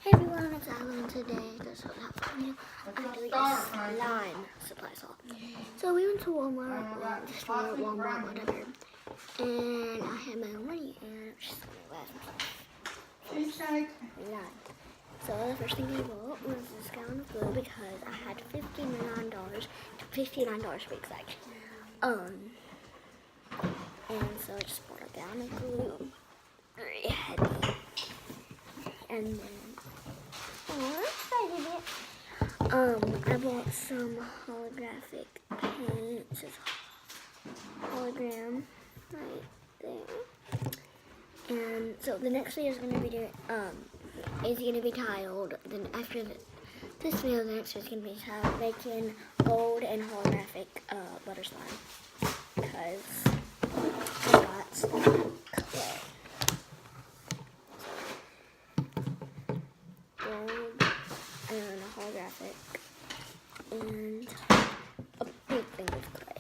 Hey everyone, it's Alan, and today this is what happened. I'm doing a slime supply haul. So we went to Walmart, whatever, and I had my own money, and I'm just gonna So the first thing I bought was this gallon of glue because I had $59 to be exact. And so I just bought a gallon of glue, very heavy, and then I bought some holographic paint. It says hologram right there. And so the next video is going to be tiled. Then after this video, the next video is going to be tiled, making gold and holographic butter slime. Because I got some clay. Gold and a holographic and a big thing of clay.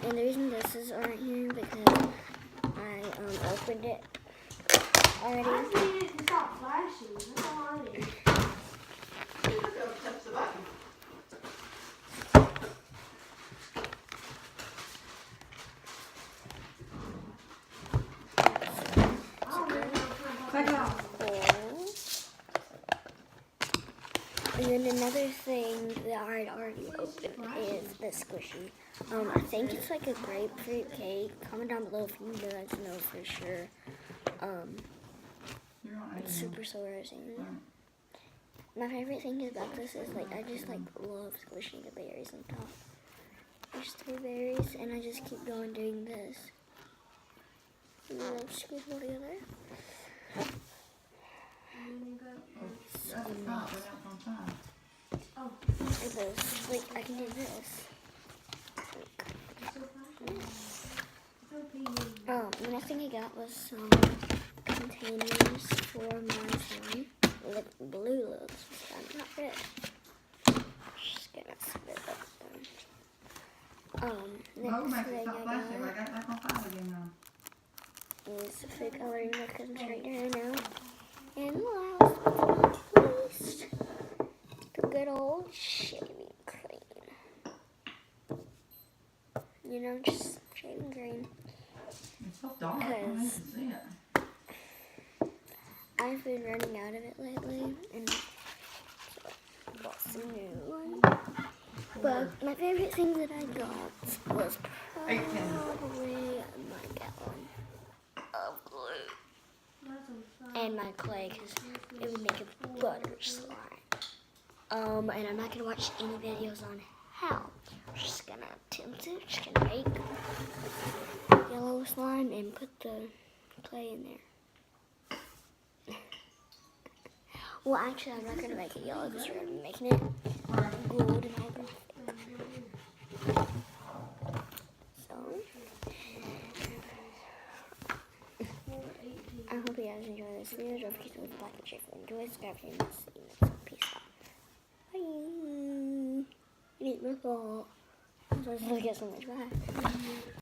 And the reason this is right here because I opened it already. I need it to stop flashing. That's all I need. Touch the button. Take it off. And then another thing that I already opened is the squishy. I think it's like a grapefruit cake. Comment down below if you guys know for sure. It's super soaring. My favorite thing about this is like I just like love squishing the berries on top. There's 3 berries and I just keep going doing this. And then I'll squish them all together. So nice. Like this. Like I can do this. The next thing I got was some containers for my slime. Like blue looks, not red. Just gonna split up them. Next thing I got is the food coloring that comes right here now. And last but not least, the good old shaving cream. You know, just shaving cream. It's so dark, I don't even see it. I've been running out of it lately, and so I bought some new one. But my favorite thing that I got was probably my gallon of glue. And my clay, because it would make a butter slime. And I'm not going to watch any videos on how. I'm just going to attempt it. Just going to make yellow slime and put the clay in there. Well, actually, I'm not going to make it yellow because we're going to be making it gold and holographic. So, I hope you guys enjoy this video. Don't forget to leave a like and share if you enjoy. Subscribe if you miss it. Peace out. Bye. You need my fault. I'm supposed to get so much back.